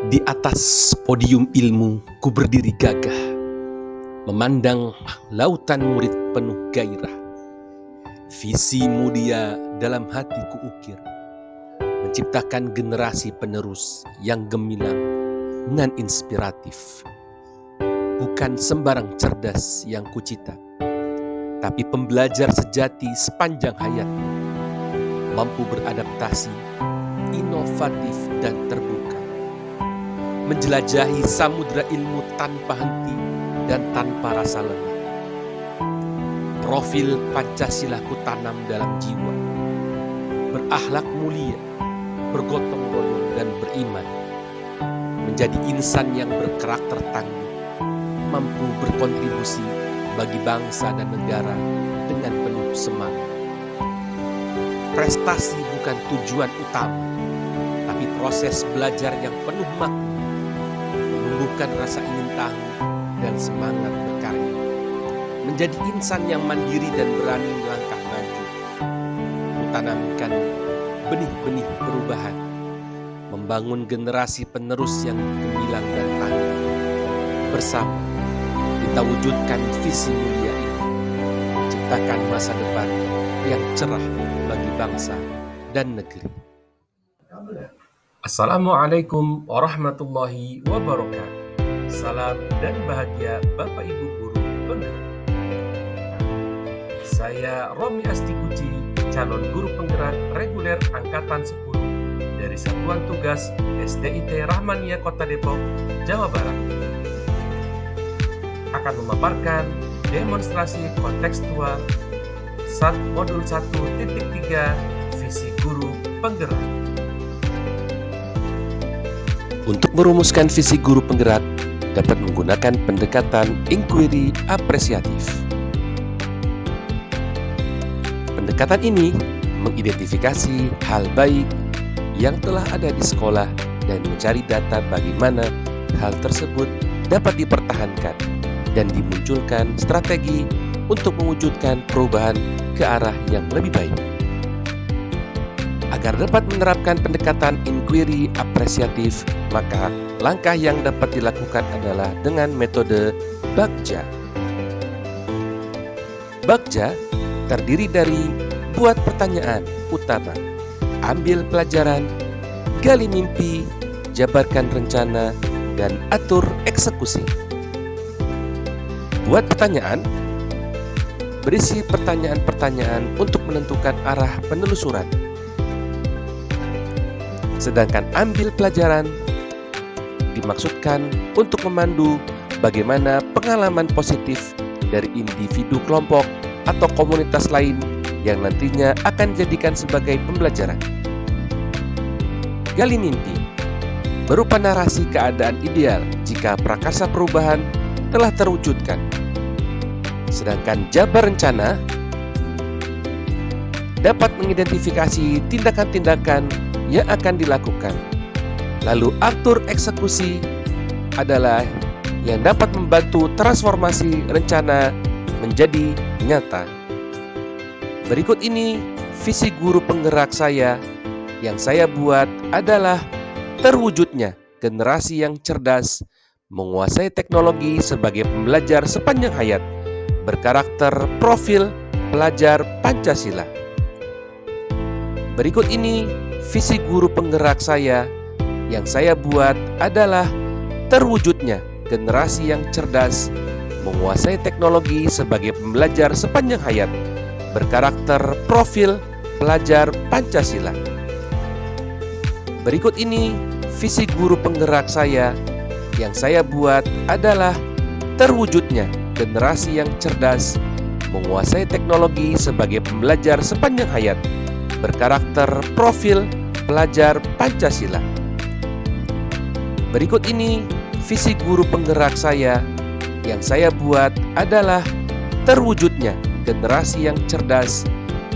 Di atas podium ilmu ku berdiri gagah, memandang lautan murid penuh gairah. Visi mulia dalam hati ku ukir, menciptakan generasi penerus yang gemilang nan inspiratif. Bukan sembarang cerdas yang kucita, tapi pembelajar sejati sepanjang hayatnya, mampu beradaptasi, inovatif dan terbuka, menjelajahi samudra ilmu tanpa henti dan tanpa rasa lelah. Profil Pancasila ku tanam dalam jiwa, berakhlak mulia, bergotong royong dan beriman, menjadi insan yang berkarakter tangguh, mampu berkontribusi bagi bangsa dan negara dengan penuh semangat. Prestasi bukan tujuan utama, tapi proses belajar yang penuh makna, menumbuhkan rasa ingin tahu dan semangat berkarya, menjadi insan yang mandiri dan berani melangkah maju, menanamkan benih-benih perubahan, membangun generasi penerus yang gemilang dan tangguh. Bersama kita wujudkan visi mulia ini, menciptakan masa depan yang cerah bagi bangsa dan negeri. Assalamualaikum warahmatullahi wabarakatuh. Salam dan bahagia Bapak Ibu Guru Penggerak. Saya Romi Astikuci, calon guru penggerak reguler Angkatan 10 dari Satuan Tugas SDIT Rahmania Kota Depok, Jawa Barat, akan memaparkan demonstrasi kontekstual modul 1.3 Visi Guru Penggerak. Untuk merumuskan visi guru penggerak dapat menggunakan pendekatan inquiry apresiatif. Pendekatan ini mengidentifikasi hal baik yang telah ada di sekolah dan mencari data bagaimana hal tersebut dapat dipertahankan dan dimunculkan strategi untuk mewujudkan perubahan ke arah yang lebih baik. Agar dapat menerapkan pendekatan inquiry apresiatif, maka langkah yang dapat dilakukan adalah dengan metode Bagja. Bagja terdiri dari buat pertanyaan utama, ambil pelajaran, gali mimpi, jabarkan rencana, dan atur eksekusi. Buat pertanyaan, berisi pertanyaan-pertanyaan untuk menentukan arah penelusuran. Sedangkan ambil pelajaran dimaksudkan untuk memandu bagaimana pengalaman positif dari individu, kelompok, atau komunitas lain yang nantinya akan dijadikan sebagai pembelajaran. Gali mimpi berupa narasi keadaan ideal jika prakarsa perubahan telah terwujudkan. Sedangkan jabar rencana dapat mengidentifikasi tindakan-tindakan yang akan dilakukan. Lalu atur eksekusi adalah yang dapat membantu transformasi rencana menjadi nyata. Berikut ini visi guru penggerak saya yang saya buat adalah terwujudnya generasi yang cerdas, menguasai teknologi sebagai pembelajar sepanjang hayat, berkarakter profil pelajar Pancasila. Berikut ini visi guru penggerak saya yang saya buat adalah terwujudnya generasi yang cerdas, menguasai teknologi sebagai pembelajar sepanjang hayat, berkarakter profil pelajar Pancasila. Berikut ini visi guru penggerak saya yang saya buat adalah terwujudnya generasi yang cerdas, menguasai teknologi sebagai pembelajar sepanjang hayat, berkarakter profil pelajar Pancasila. Berikut ini visi guru penggerak saya yang saya buat adalah terwujudnya generasi yang cerdas,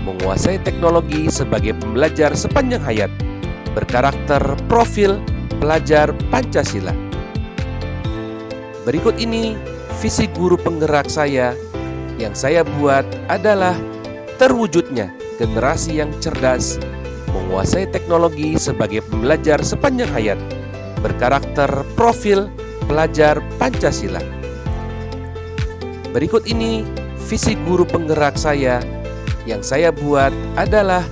menguasai teknologi sebagai pembelajar sepanjang hayat, berkarakter profil pelajar Pancasila. Berikut ini visi guru penggerak saya yang saya buat adalah terwujudnya generasi yang cerdas, menguasai teknologi sebagai pembelajar sepanjang hayat, berkarakter profil pelajar Pancasila. Berikut ini visi guru penggerak saya yang saya buat adalah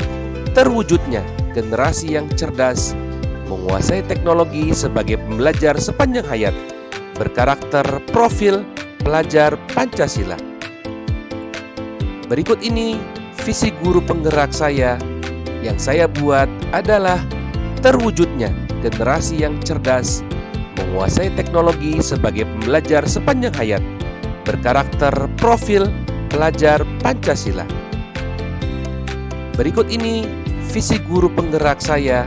terwujudnya generasi yang cerdas, menguasai teknologi sebagai pembelajar sepanjang hayat, berkarakter profil pelajar Pancasila. Berikut ini visi guru penggerak saya yang saya buat adalah terwujudnya generasi yang cerdas, menguasai teknologi sebagai pembelajar sepanjang hayat, berkarakter profil pelajar Pancasila. Berikut ini visi guru penggerak saya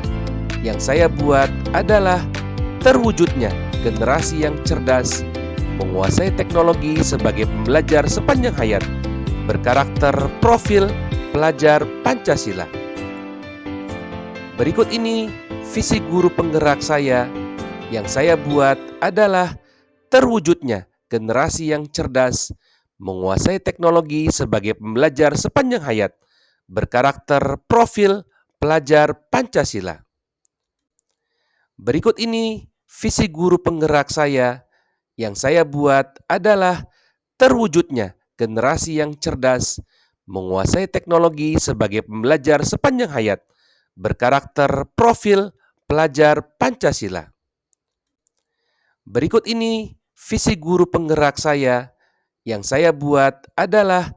yang saya buat adalah terwujudnya generasi yang cerdas, menguasai teknologi sebagai pembelajar sepanjang hayat, berkarakter profil pelajar Pancasila. Berikut ini visi guru penggerak saya yang saya buat adalah terwujudnya generasi yang cerdas, menguasai teknologi sebagai pembelajar sepanjang hayat, berkarakter profil pelajar Pancasila. Berikut ini visi guru penggerak saya yang saya buat adalah terwujudnya generasi yang cerdas, menguasai teknologi sebagai pembelajar sepanjang hayat, berkarakter profil pelajar Pancasila. Berikut ini visi guru penggerak saya yang saya buat adalah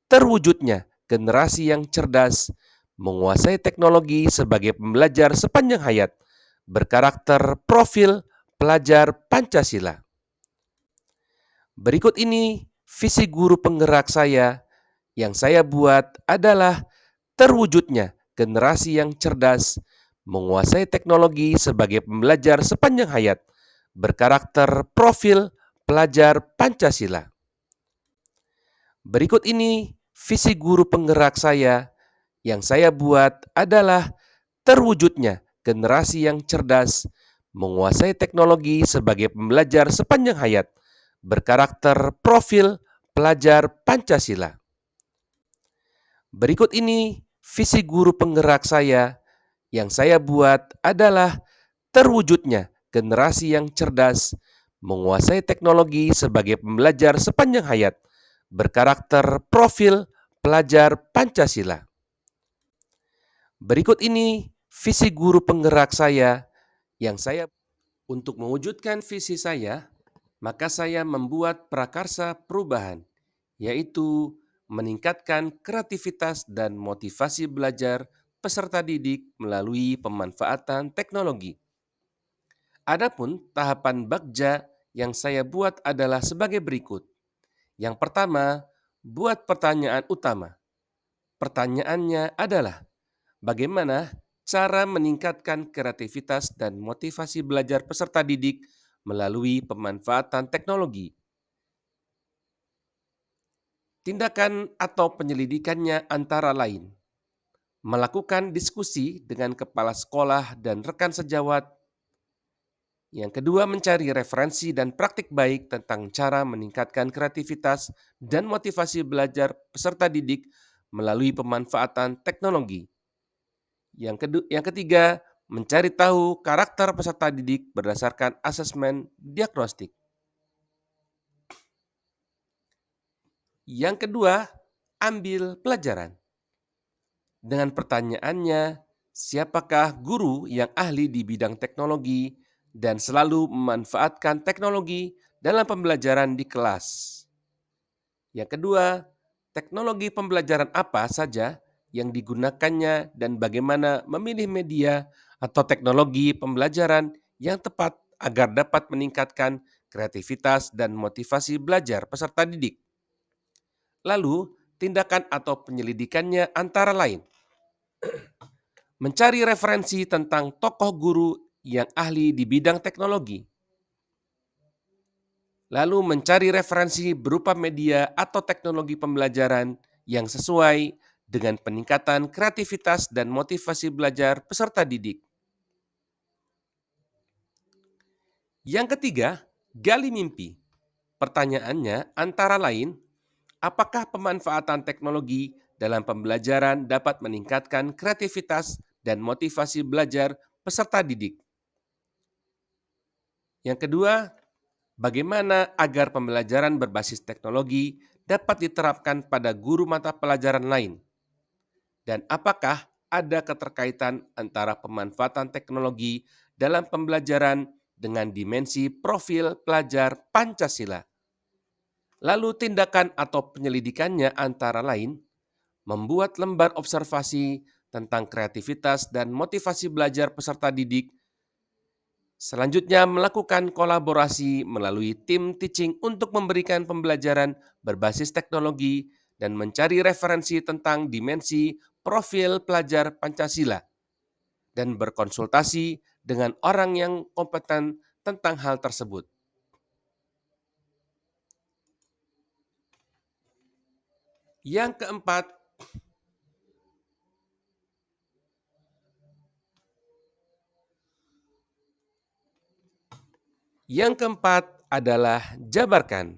terwujudnya generasi yang cerdas, menguasai teknologi sebagai pembelajar sepanjang hayat, berkarakter profil pelajar Pancasila. Berikut ini visi guru penggerak saya yang saya buat adalah terwujudnya generasi yang cerdas, menguasai teknologi sebagai pembelajar sepanjang hayat, berkarakter profil pelajar Pancasila. Berikut ini visi guru penggerak saya yang saya buat adalah terwujudnya generasi yang cerdas, menguasai teknologi sebagai pembelajar sepanjang hayat, berkarakter profil pelajar Pancasila. Berikut ini visi guru penggerak saya yang saya buat adalah terwujudnya generasi yang cerdas, menguasai teknologi sebagai pembelajar sepanjang hayat, berkarakter profil pelajar Pancasila. Berikut ini visi guru penggerak saya yang saya untuk mewujudkan visi saya, maka saya membuat prakarsa perubahan, yaitu meningkatkan kreativitas dan motivasi belajar peserta didik melalui pemanfaatan teknologi. Adapun tahapan Bagja yang saya buat adalah sebagai berikut. Yang pertama, buat pertanyaan utama. Pertanyaannya adalah, bagaimana cara meningkatkan kreativitas dan motivasi belajar peserta didik melalui pemanfaatan teknologi? Tindakan atau penyelidikannya antara lain, melakukan diskusi dengan kepala sekolah dan rekan sejawat. Yang kedua, mencari referensi dan praktik baik tentang cara meningkatkan kreativitas dan motivasi belajar peserta didik melalui pemanfaatan teknologi. Yang ketiga, mencari tahu karakter peserta didik berdasarkan asesmen diagnostik. Yang kedua, ambil pelajaran. Dengan pertanyaannya, siapakah guru yang ahli di bidang teknologi dan selalu memanfaatkan teknologi dalam pembelajaran di kelas? Yang kedua, teknologi pembelajaran apa saja yang digunakannya dan bagaimana memilih media atau teknologi pembelajaran yang tepat agar dapat meningkatkan kreativitas dan motivasi belajar peserta didik. Lalu, tindakan atau penyelidikannya antara lain, mencari referensi tentang tokoh guru yang ahli di bidang teknologi, lalu mencari referensi berupa media atau teknologi pembelajaran yang sesuai dengan peningkatan kreativitas dan motivasi belajar peserta didik. Yang ketiga, gali mimpi. Pertanyaannya antara lain, apakah pemanfaatan teknologi dalam pembelajaran dapat meningkatkan kreativitas dan motivasi belajar peserta didik? Yang kedua, bagaimana agar pembelajaran berbasis teknologi dapat diterapkan pada guru mata pelajaran lain? Dan apakah ada keterkaitan antara pemanfaatan teknologi dalam pembelajaran dengan dimensi profil pelajar Pancasila? Lalu tindakan atau penyelidikannya antara lain membuat lembar observasi tentang kreativitas dan motivasi belajar peserta didik. Selanjutnya, melakukan kolaborasi melalui tim teaching untuk memberikan pembelajaran berbasis teknologi dan mencari referensi tentang dimensi profil pelajar Pancasila dan berkonsultasi dengan orang yang kompeten tentang hal tersebut. Yang keempat, adalah jabarkan.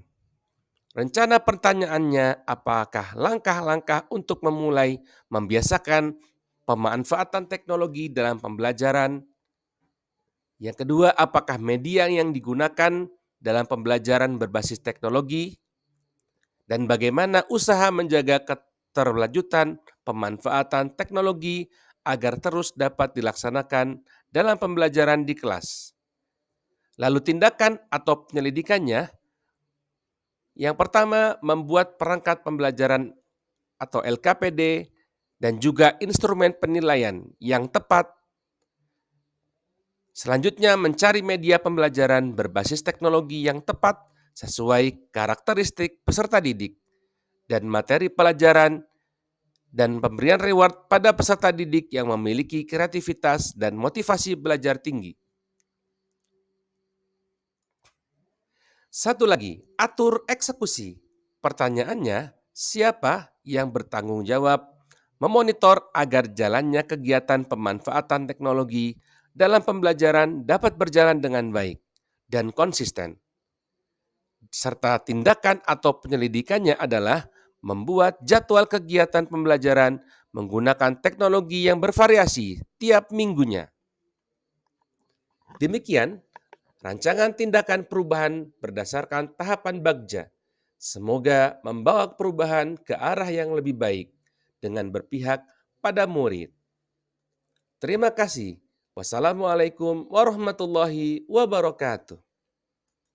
Rencana pertanyaannya, apakah langkah-langkah untuk memulai membiasakan pemanfaatan teknologi dalam pembelajaran? Yang kedua, apakah media yang digunakan dalam pembelajaran berbasis teknologi? Dan bagaimana usaha menjaga keterlanjutan pemanfaatan teknologi agar terus dapat dilaksanakan dalam pembelajaran di kelas? Lalu tindakan atau penyelidikannya, yang pertama membuat perangkat pembelajaran atau LKPD dan juga instrumen penilaian yang tepat. Selanjutnya mencari media pembelajaran berbasis teknologi yang tepat sesuai karakteristik peserta didik dan materi pelajaran dan pemberian reward pada peserta didik yang memiliki kreativitas dan motivasi belajar tinggi. Satu lagi, atur eksekusi. Pertanyaannya, siapa yang bertanggung jawab memonitor agar jalannya kegiatan pemanfaatan teknologi dalam pembelajaran dapat berjalan dengan baik dan konsisten? Serta tindakan atau penyelidikannya adalah membuat jadwal kegiatan pembelajaran menggunakan teknologi yang bervariasi tiap minggunya. Demikian rancangan tindakan perubahan berdasarkan tahapan Bagja. Semoga membawa perubahan ke arah yang lebih baik dengan berpihak pada murid. Terima kasih. Wassalamualaikum warahmatullahi wabarakatuh.